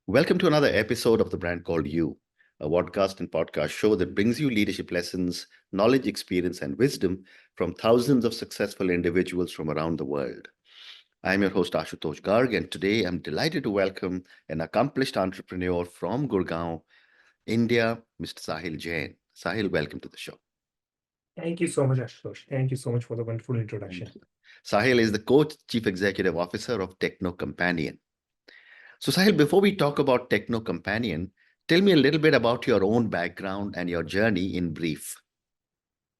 Welcome to another episode of The Brand Called You, a podcast and podcast show that brings you leadership lessons, knowledge, experience, and wisdom from thousands of successful individuals from around the world. I'm your host, Ashutosh Garg, and today I'm delighted to welcome an accomplished entrepreneur from Gurgaon, India, Mr. Sahil Jain. Sahil, welcome to the show. Thank you so much, Ashutosh. Thank you so much for the wonderful Thank introduction. you. Sahil is the co-chief executive officer of Techno Companion. So, Sahil, before we talk about Techno Companion, tell me a little bit about your own background and your journey in brief.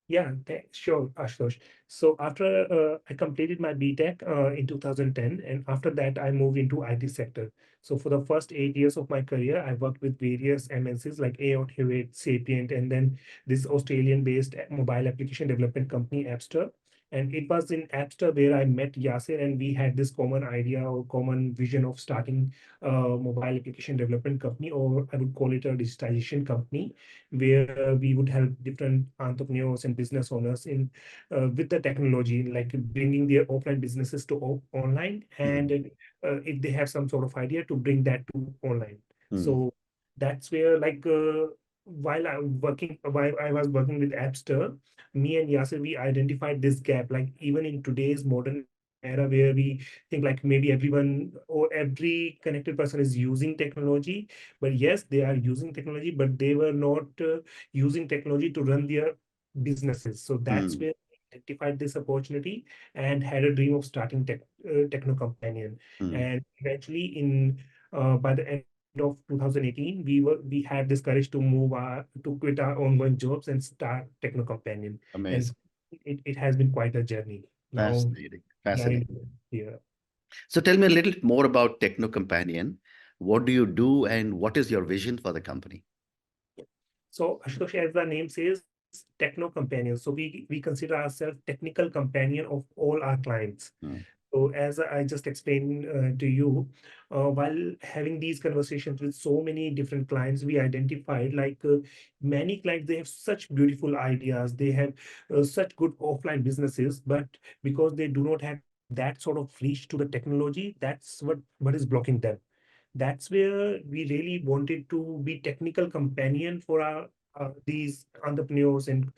Yeah, sure, Ashutosh. So after I completed my BTech in 2010, and after that I moved into IT sector. So for the first 8 years of my career, I worked with various MNCs like Aon Hewitt, Sapient, and then this Australian-based mobile application development company, Appster. And it was in Appster where I met Yasir, and we had this common idea or common vision of starting a mobile application development company, or I would call it a digitization company where we would help different entrepreneurs and business owners in with the technology, like bringing their offline businesses to online, and Mm, if they have some sort of idea to bring that to online. mm, So that's where while I was working with Appster, me and Yasir, we identified this gap. Like even in today's modern era where we think like maybe everyone or every connected person is using technology, but yes, they are using technology, but they were not using technology to run their businesses. So that's mm, where we identified this opportunity and had a dream of starting Techno Companion. mm. And eventually, in by the end of 2018, we had this courage to to quit our ongoing jobs and start Techno Companion. And Amazing. it has been quite a journey. Now Fascinating. we are in Fascinating. here. So tell me a little more about Techno Companion. What do you do and what is your vision for the company? So Ashutosh, as the name says, Techno Companion. So we consider ourselves technical companion of all our clients. Mm, So as I just explained to you, while having these conversations with so many different clients, we identified many clients, they have such beautiful ideas, they have such good offline businesses, but because they do not have that sort of reach to the technology, that's what is blocking them. That's where we really wanted to be technical companion for our these entrepreneurs and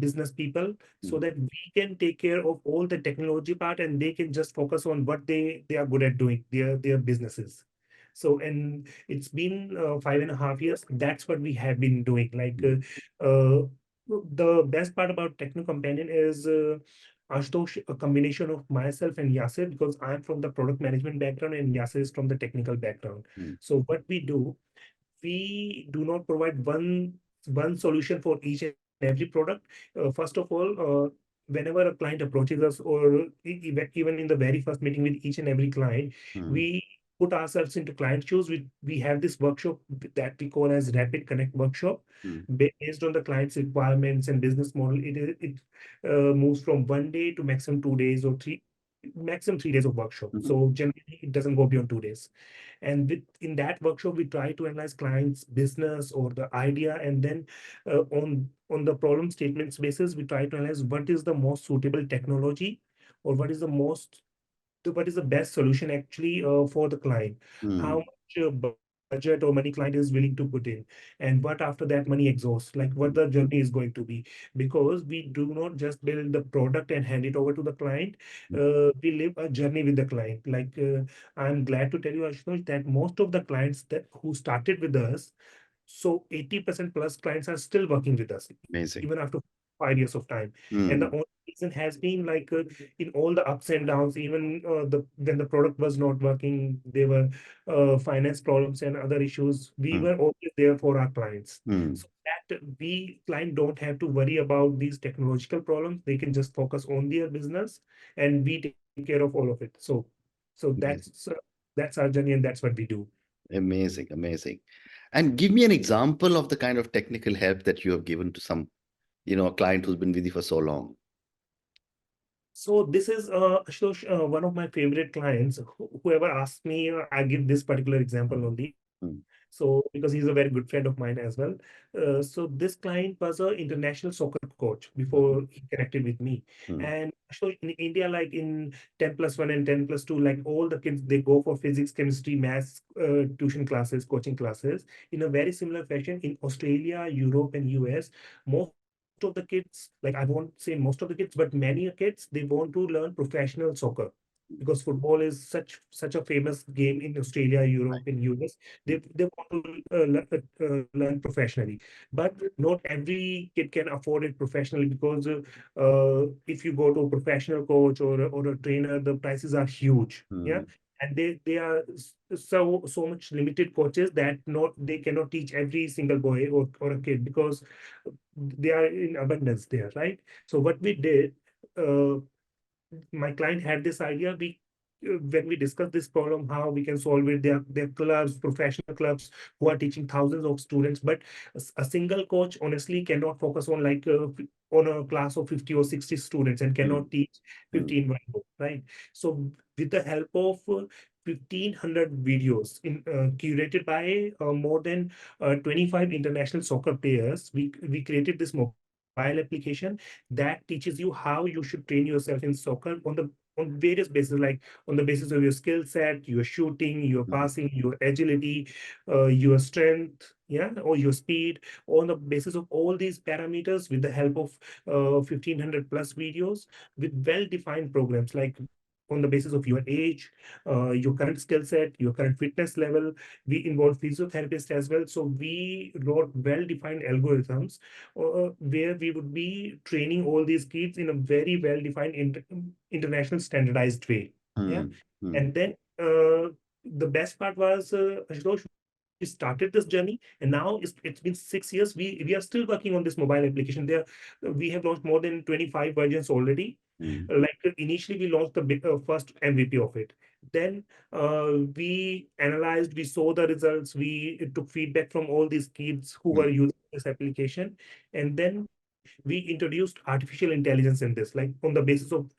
business people, so mm, that we can take care of all the technology part and they can just focus on what they are good at doing, their businesses. So, and it's been 5.5 years. That's what we have been doing. mm, The best part about Techno Companion is Ashutosh, a combination of myself and Yasir, because I'm from the product management background and Yasir is from the technical background. mm, So what we do not provide one solution for each and every product. First of all, whenever a client approaches us, or even in the very first meeting with each and every client, mm, we put ourselves into client shoes. We have this workshop that we call as Rapid Connect workshop. mm, Based on the client's requirements and business model, it moves from 1 day to maximum 2 days or maximum 3 days of workshop. mm, So generally, it doesn't go beyond 2 days. And in that workshop, we try to analyze client's business or the idea, and then on the problem statements basis, we try to analyze what is the most suitable technology, or what is the best solution actually for the client, how mm, much budget or money client is willing to put in, and what after that money exhausts, like what mm. the journey is going to be. Because we do not just build the product and hand it over to the client, we live a journey with the client. I'm glad to tell you, Ashutosh, that most of the clients that who started with us, so 80% plus clients are still working with us Amazing. even after 5 years of time. And the Mm, only reason has been in all the ups and downs, even the when the product was not working, there were finance problems and other issues. We mm, were always there for our clients, mm. so that we client don't have to worry about these technological problems. They can just focus on their business, and we take care of all of it. So Amazing. that's our journey, and that's what we do. Amazing. Amazing. And give me an example of the kind of technical help that you have given to some, a client who's been with you for so long. So this is Ashutosh, one of my favorite clients. Whoever asks me, I give this particular example Mm, only. mm, So because he's a very good friend of mine as well. So this client was a international soccer coach mhm, before he connected with me. mm, And so in India, like in 10 plus 1 and 10 plus 2, like all the kids, they go for physics, chemistry, maths, tuition classes, coaching classes. In a very similar fashion, in Australia, Europe, and US, most of the kids, like I won't say most of the kids, but many kids, they want to learn professional soccer because football is such a famous game in Australia, Europe, and US. mm, They want to learn professionally, but not every kid can afford it professionally because if you go to a professional coach or a trainer, the prices are huge. Yeah, mm, and they are so much limited coaches that not they cannot teach every single boy or a kid because they are in abundance there, right? So what we did. Uh, my client had this idea. We when we discussed this problem, how we can solve it, there are clubs, professional clubs who are teaching thousands of students, but a single coach honestly cannot focus on like on a class of 50 or 60 students and mm, cannot teach mm, 15 one book, right? So with the help of 1500 videos curated by more than 25 international soccer players, we created this mobile application that teaches you how you should train yourself in soccer on various bases, like on the basis of your skill set, your shooting, your mm, passing, your agility, your strength, yeah, or your speed. On the basis of all these parameters, with the help of 1500 plus videos, with well-defined programs, like on the basis of your age, your current skill set, your current fitness level. We involve physiotherapists as well. So we wrote well-defined algorithms where we would be training all these kids in a very well-defined international standardized way. Yeah. mm, mm, And then the best part was, Ashutosh, we started this journey, and now it's been 6 years. We are still working on this mobile application. There, we have launched more than 25 versions already. mm, Initially, we launched the first MVP of it. Then we analyzed, we saw the results, we took feedback from all these kids who mm, were using this application, and then we introduced artificial intelligence in this, like on the basis of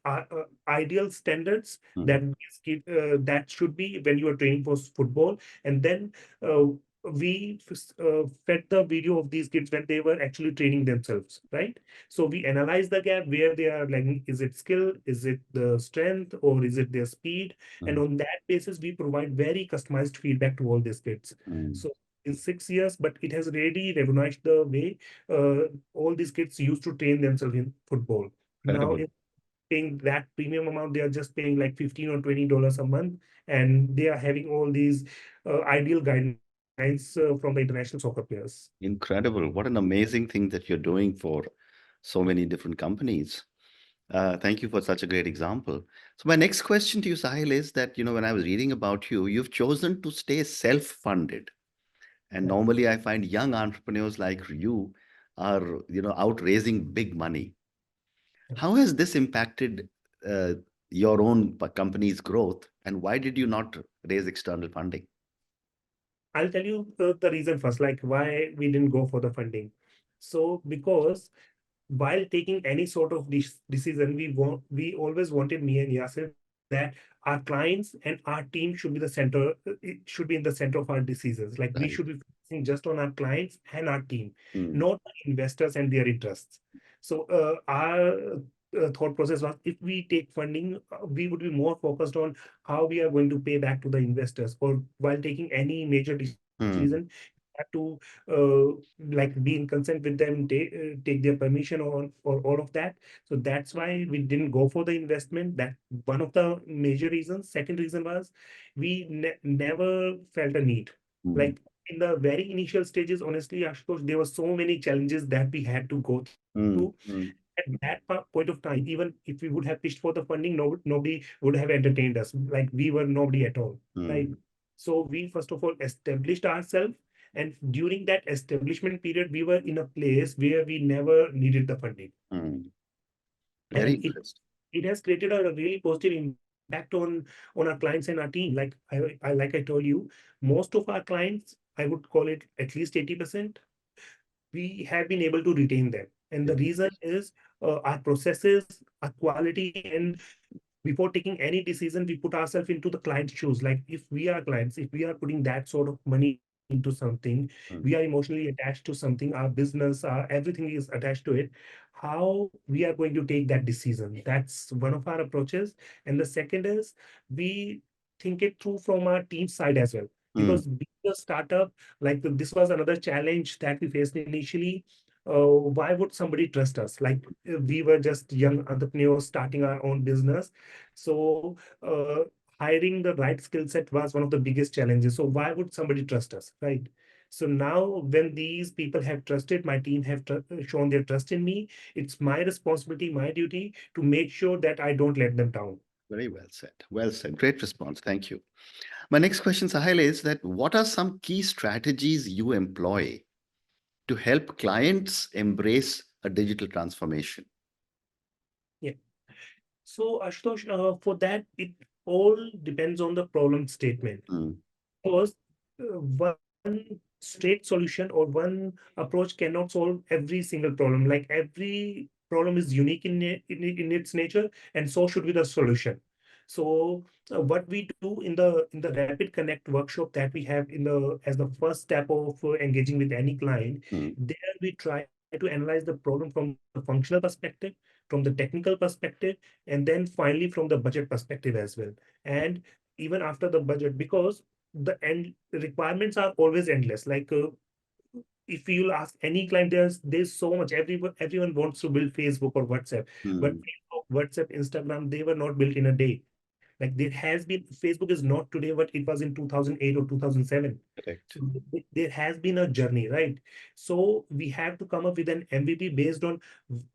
ideal standards that mm, that should be when you are training for football. And then uh, we fed the video of these kids when they were actually training themselves, right? So we analyze the gap where they are lagging. Is it skill? Is it the strength? Or is it their speed? And mm, on that basis, we provide very customized feedback to all these kids. mm. So in 6 years, but it has really revolutionized the way all these kids used to train themselves in football. Now, Incredible. in paying that premium amount, they are just paying like $15 or $20 a month, and they are having all these ideal guidelines from the international soccer players. Incredible. What an amazing thing that you're doing for so many different companies. Thank you for such a great example. So my next question to you, Sahil, is that, when I was reading about you, you've chosen to stay self-funded. And Yeah. normally I find young entrepreneurs like you are, out raising big money. How has this impacted uh, your own company's growth, and why did you not raise external funding? I'll tell you the reason first, like why we didn't go for the funding. So because while taking any sort of decision, we always wanted, me and Yasir, that our clients and our team should be the center. It should be in the center of our decisions. Like we Right. should be focusing just on our clients and our team, Mm, not the investors and their interests. So our thought process was, if we take funding, we would be more focused on how we are going to pay back to the investors. Or while taking any major decision, mm, have to like be in consent with them, take their permission or all of that. So that's why we didn't go for the investment. That one of the major reasons. Second reason was we never felt a need. mm, Like in the very initial stages, honestly, Ashutosh, there were so many challenges that we had to go through. mm, mm, At that point of time, even if we would have pitched for the funding, nobody would have entertained us. Like we were nobody at all, right? mm, So we first of all established ourselves, and during that establishment period, we were in a place where we never needed the funding. mm. Very And interesting. it has created a really positive impact on our clients and our team. Like I told you, most of our clients, I would call it at least 80%, we have been able to retain them. And the Yeah. reason is our processes, our quality, and before taking any decision, we put ourselves into the client's shoes. Like if we are clients, if we are putting that sort of money into something, mm, we are emotionally attached to something, our business, our everything is attached to it, how we are going to take that decision. That's one of our approaches. And the second is we think it through from our team side as well. mm, Because being a startup, like this was another challenge that we faced initially. Why would somebody trust us? Like we were just young entrepreneurs starting our own business. So hiring the right skill set was one of the biggest challenges. So why would somebody trust us, right? So now when these people have trusted, my team have shown their trust in me, it's my responsibility, my duty to make sure that I don't let them down. very well said. Well said. Great response. Thank you. My next question, Sahil, is that what are some key strategies you employ to help clients embrace a digital transformation? Yeah. So Ashutosh, for that, it all depends on the problem statement. Mm, Because one straight solution or one approach cannot solve every single problem. Like every problem is unique in its nature, and so should be the solution. So what we do in the Rapid Connect workshop that we have in the as the first step of engaging with any client, mm, there we try to analyze the problem from the functional perspective, from the technical perspective, and then finally from the budget perspective as well. And even after the budget, because the end requirements are always endless. Like if you'll ask any client, there's so much. Everyone wants to build Facebook or WhatsApp, but mm, Facebook, WhatsApp, Instagram, they were not built in a day. Like there has been, Facebook is not today what it was in 2008 or 2007. correct. So there has been a journey, right? So we have to come up with an MVP based on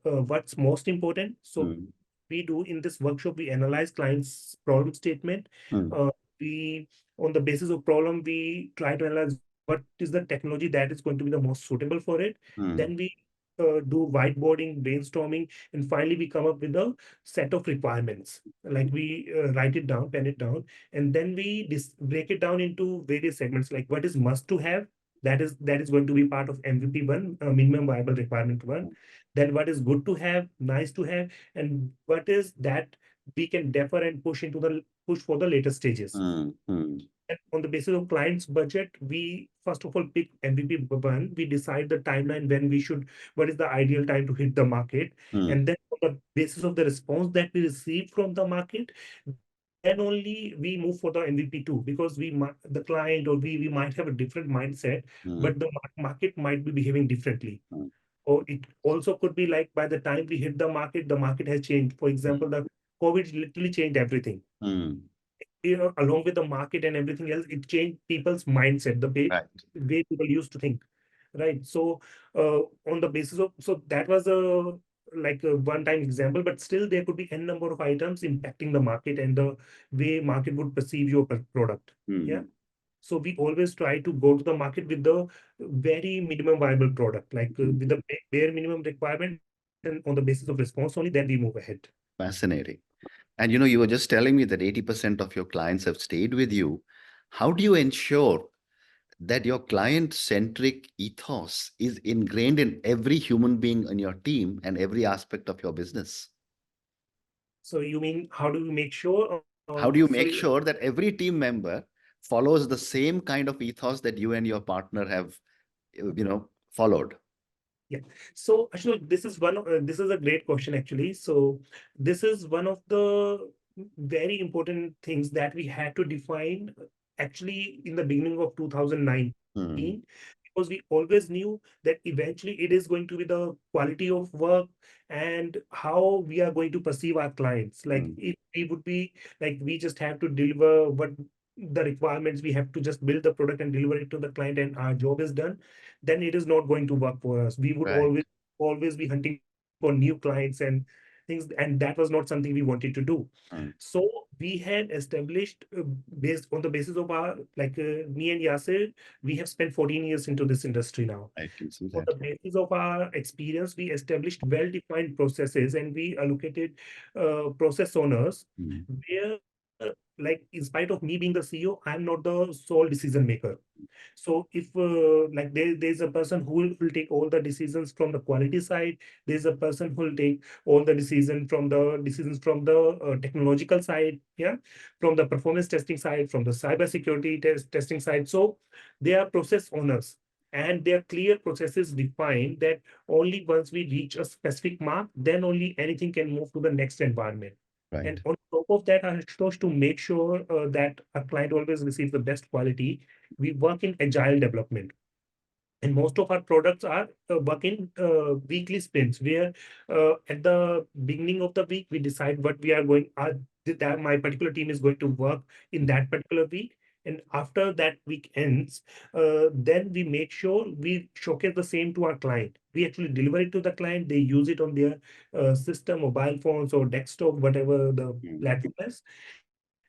what's most important. So Mm, we do in this workshop, we analyze clients' problem statement. mm, We, on the basis of problem, we try to analyze what is the technology that is going to be the most suitable for it. Then mm, we do whiteboarding, brainstorming, and finally we come up with a set of requirements. Like we write it down, pen it down, and then we break it down into various segments. Like what is must to have, that is going to be part of MVP one, minimum viable requirement one. Then what is good to have, nice to have, and what is that we can defer and push for the later stages. mm, mm, And on the basis of client's budget, we first of all pick MVP one. We decide the timeline when we should, what is the ideal time to hit the market. mm, And then on the basis of the response that we receive from the market, then only we move for the MVP two, because the client or we might have a different mindset, but mm, the market might be behaving differently. mm, Or it also could be like by the time we hit the market has changed. For example, the COVID literally changed everything. mm. Along with the market and everything else, it changed people's mindset, the Right. way people used to think, right? So on the basis of, so that was a like a one-time example, but still there could be n number of items impacting the market and the way market would perceive your product. Yeah. Mm, So we always try to go to the market with the very minimum viable product, like mm. with the bare minimum requirement, and on the basis of response only, then we move ahead. Fascinating. And you were just telling me that 80% of your clients have stayed with you. How do you ensure that your client-centric ethos is ingrained in every human being in your team and every aspect of your business? So you mean how do we make sure? How do you So make sure that every team member follows the same kind of ethos that you and your partner have, followed? yeah. So actually, this is a great question actually. So this is one of the very important things that we had to define actually in the beginning of 2019, Mm, because we always knew that eventually it is going to be the quality of work and how we are going to perceive our clients. Like mm, if we would be like we just have to deliver what the requirements, we have to just build the product and deliver it to the client and our job is done, then it is not going to work for us. We would right. always be hunting for new clients and things, and that was not something we wanted to do. Mm, So we had established based on the basis of our like me and Yasir, we have spent 14 years into this industry now. I can see On that. the basis of our experience, we established well-defined processes and we allocated process owners Mm, where like in spite of me being the CEO, I'm not the sole decision maker. So if like there's a person who will take all the decisions from the quality side, there's a person who will take all the decisions from the technological side, yeah, from the performance testing side, from the cyber security testing side. So they are process owners. And their clear processes define that only once we reach a specific mark, then only anything can move to the next environment. Right. And on top of that, I chose to make sure that a client always receives the best quality. We work in agile development, and most of our products are work in weekly sprints, where at the beginning of the week we decide what we are going that my particular team is going to work in that particular week. And after that week ends, then we make sure we showcase the same to our client. We actually deliver it to the client. They use it on their system, mobile phones or desktop, whatever the Mm. platform is.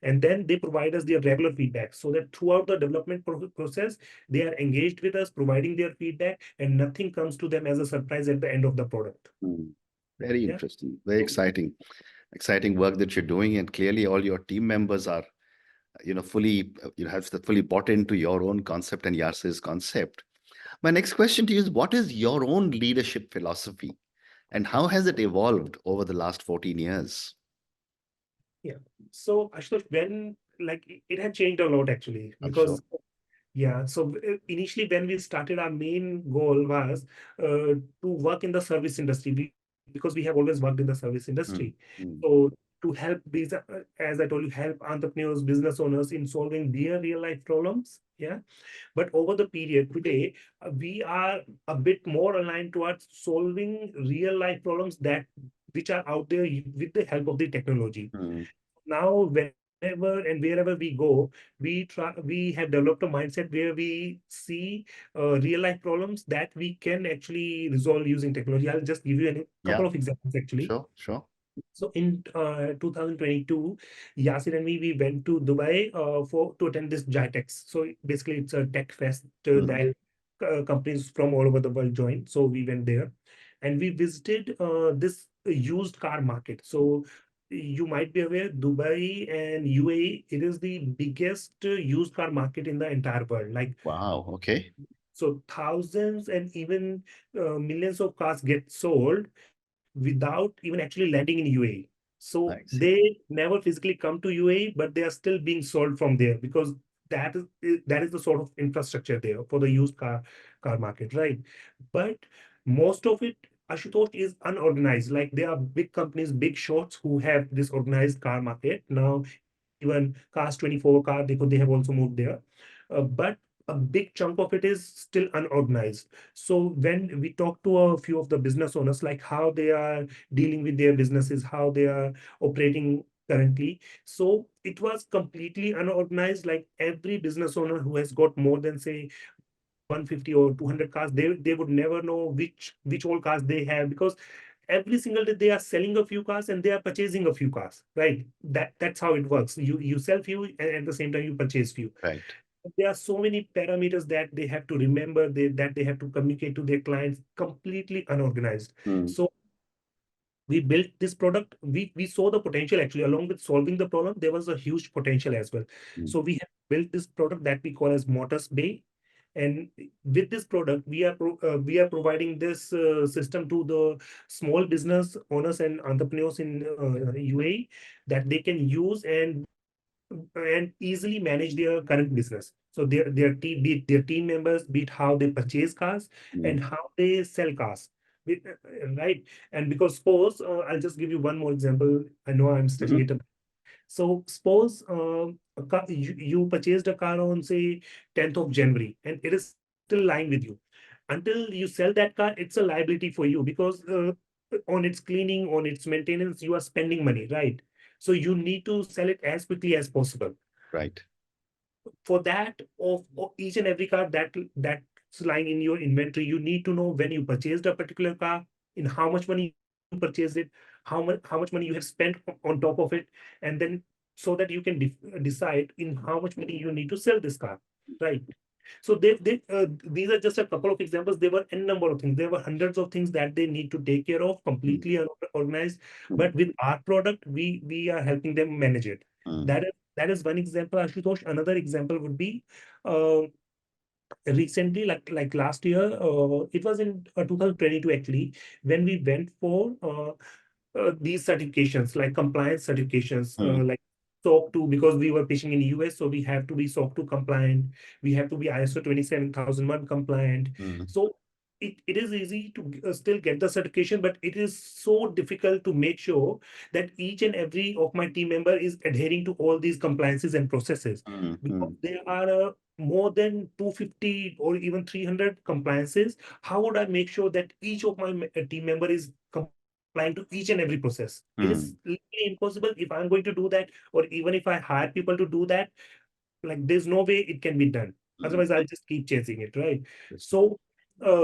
And then they provide us their regular feedback, so that throughout the development process, they are engaged with us, providing their feedback, and nothing comes to them as a surprise at the end of the product. Mm. Very Yeah. interesting. Very So, exciting work that you're doing, and clearly all your team members are, fully, have fully bought into your own concept and Yarse's concept. My next question to you is, what is your own leadership philosophy, and how has it evolved over the last 14 years? yeah. So Ashutosh, when like it had changed a lot actually, I'm because sure. yeah, so initially when we started, our main goal was to work in the service industry, because we have always worked in the service industry. Mm. Mm. So to help these, as I told you, help entrepreneurs, business owners in solving their real life problems. Yeah. But over the period today, we are a bit more aligned towards solving real life problems that which are out there with the help of the technology. Mm. Now whenever and wherever we go, we have developed a mindset where we see real life problems that we can actually resolve using technology. I'll just give you a couple Yeah, of examples actually. sure, sure. So in 2022, Yasir and me, we went to Dubai for to attend this GITEX. So basically, it's a tech fest Mm. that companies from all over the world join. So we went there, and we visited this used car market. So you might be aware, Dubai and UAE, it is the biggest used car market in the entire world. Like, Wow. Okay. so thousands and even millions of cars get sold without even actually landing in UAE. So I see. they never physically come to UAE, but they are still being sold from there, because that is the sort of infrastructure there for the used car market, right? But most of it, Ashutosh, is unorganized. Like there are big companies, big shots who have this organized car market. Now, even Cars 24 car, they have also moved there. But a big chunk of it is still unorganized. So when we talk to a few of the business owners, like how they are dealing with their businesses, how they are operating currently. So it was completely unorganized. Like every business owner who has got more than say 150 or 200 cars, they would never know which all cars they have, because every single day they are selling a few cars and they are purchasing a few cars, right? That's how it works. You sell few, and at the same time you purchase few. Right. There are so many parameters that they have to remember, that they have to communicate to their clients, completely unorganized. Mm. So we built this product. We saw the potential actually. Along with solving the problem, there was a huge potential as well. Mm. So we have built this product that we call as Motors Bay. And with this product, we are providing this system to the small business owners and entrepreneurs in UAE, that they can use and easily manage their current business. So their team, be it their team members, be it how they purchase cars Mm. and how they sell cars. Right. And because suppose, I'll just give you one more example. I know I'm stretching Mhm. it a. So suppose you purchased a car on say 10th of January, and it is still lying with you. Until you sell that car, it's a liability for you, because on its cleaning, on its maintenance, you are spending money, right? So you need to sell it as quickly as possible. Right. For that, of each and every car that's lying in your inventory, you need to know when you purchased a particular car, in how much money you purchased it, how much money you have spent on top of it, and then so that you can decide in how much money you need to sell this car, right? So these are just a couple of examples. There were n number of things. There were hundreds of things that they need to take care of, Mm. completely unorganized. Mm. But with our product, we are helping them manage it. mm, That is one example, Ashutosh. Another example would be uh, recently, like last year, it was in 2022 actually, when we went for these certifications, like compliance certifications, mm, like SOC 2, because we were pitching in US, so we have to be SOC 2 compliant. We have to be ISO 27001 compliant. mm, So it is easy to still get the certification, but it is so difficult to make sure that each and every of my team member is adhering to all these compliances and processes, mm, because mm, there are more than 250 or even 300 compliances. How would I make sure that each of my team member is complying to each and every process? It is mm, literally impossible if I'm going to do that, or even if I hire people to do that. Like, there's no way it can be done. mm. Otherwise, I'll just keep chasing it, right? Interesting. So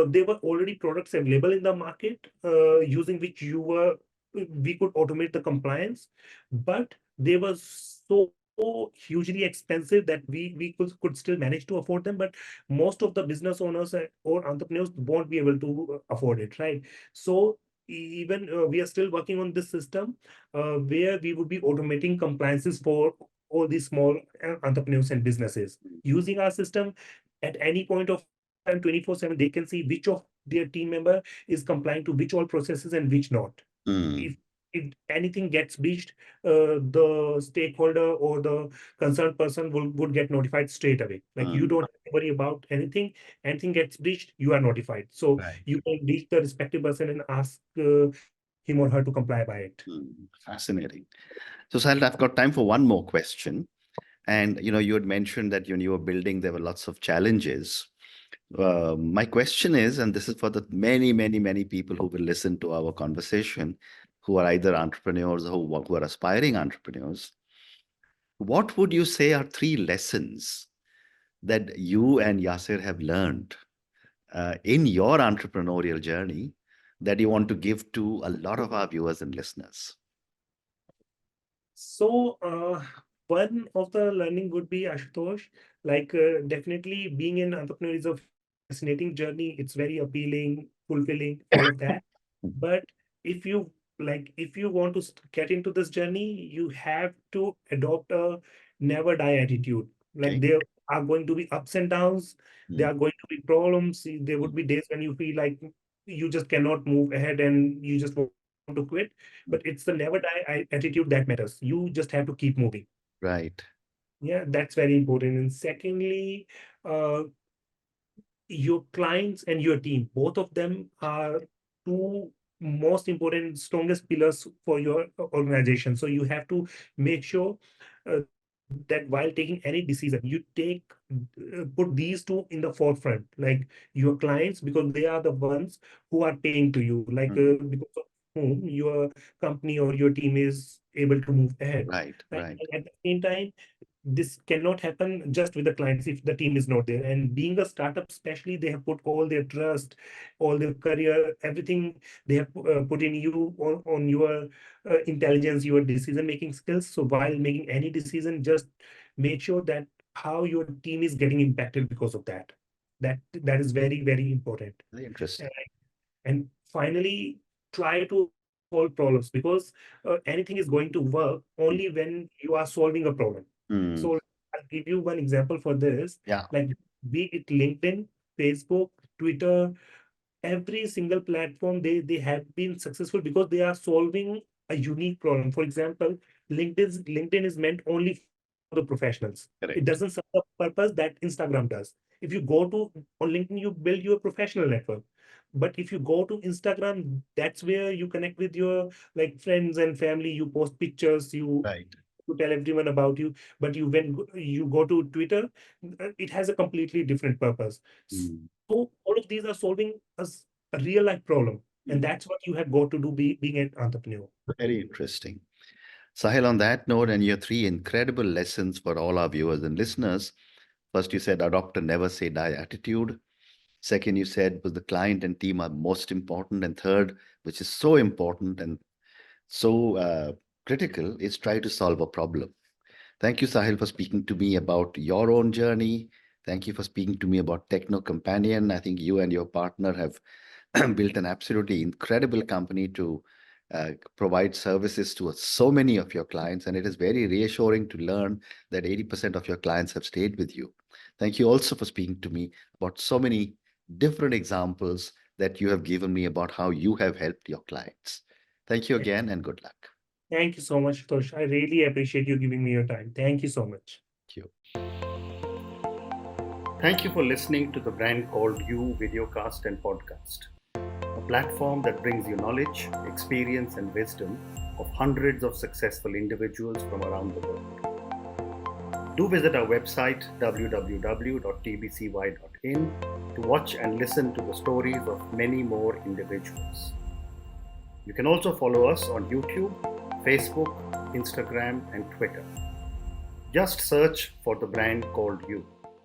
there were already products available in the market, using which we could automate the compliance, but they were so hugely expensive that we could still manage to afford them. But most of the business owners or entrepreneurs won't be able to afford it, right? So even we are still working on this system, where we would be automating compliances for all these small entrepreneurs and businesses using our system. At any point of time, 24/7, they can see which of their team member is complying to which all processes and which not. Mm, If if anything gets breached, the stakeholder or the concerned person would get notified straight away. Like, you mm. don't have to worry about anything. Anything gets breached, you are notified. So Right. you can reach the respective person and ask him or her to comply by it. Fascinating. So, Sahil, I've got time for one more question. And you had mentioned that when you were building, there were lots of challenges. My question is, and this is for the many, many, many people who will listen to our conversation, who are either entrepreneurs or who are aspiring entrepreneurs, what would you say are three lessons that you and Yasir have learned in your entrepreneurial journey that you want to give to a lot of our viewers and listeners? So, one of the learning would be, Ashutosh, like, definitely being an entrepreneur is a fascinating journey. It's very appealing, fulfilling, all of that. But if you want to get into this journey, you have to adopt a never die attitude. Like, Okay. there are going to be ups and downs. There Mm, are going to be problems. There mm, would be days when you feel like you just cannot move ahead and you just want to quit. But it's the never die attitude that matters. You just have to keep moving. right. Yeah, that's very important. And secondly, uh, your clients and your team, both of them are two most important, strongest pillars for your organization. So you have to make sure that while taking any decision, you put these two in the forefront, like your clients, because they are the ones who are paying to you, like, Mm, because of whom your company or your team is able to move ahead, right, right? right. And at the same time, this cannot happen just with the clients if the team is not there. And being a startup, especially, they have put all their trust, all their career, everything they have put in you, on your intelligence, your decision making skills. So while making any decision, just make sure that how your team is getting impacted because of that. That is very, very important. Very interesting. And finally, try to solve problems, because anything is going to work only when you are solving a problem. Mm, So I'll give you one example for this. yeah. Like, be it LinkedIn, Facebook, Twitter, every single platform, they have been successful because they are solving a unique problem. For example, LinkedIn is meant only for the professionals. It doesn't Correct. serve the purpose that Instagram does. If you go to on LinkedIn, you build your professional network. But if you go to Instagram, that's where you connect with your, like, friends and family. You post pictures, you Right. to tell everyone about you. But when you go to Twitter, it has a completely different purpose. Mm, So all of these are solving a real life problem, and mm. that's what you have got to do, being an entrepreneur. Very interesting. Sahil, on that note, and your three incredible lessons for all our viewers and listeners. First, you said adopt a never say die attitude. Second, you said was the client and team are most important. And third, which is so important and so critical, is try to solve a problem. Thank you, Sahil, for speaking to me about your own journey. Thank you for speaking to me about Techno Companion. I think you and your partner have built an absolutely incredible company to provide services to so many of your clients, and it is very reassuring to learn that 80% of your clients have stayed with you. Thank you also for speaking to me about so many different examples that you have given me about how you have helped your clients. Thank you again and good luck. Thank you so much, Tosh. I really appreciate you giving me your time. Thank you so much. Thank you. Thank you for listening to the Brand Called You videocast and podcast, a platform that brings you knowledge, experience, and wisdom of hundreds of successful individuals from around the world. Do visit our website www.tbcy.in to watch and listen to the stories of many more individuals. You can also follow us on YouTube, Facebook, Instagram, and Twitter. Just search for the Brand Called You.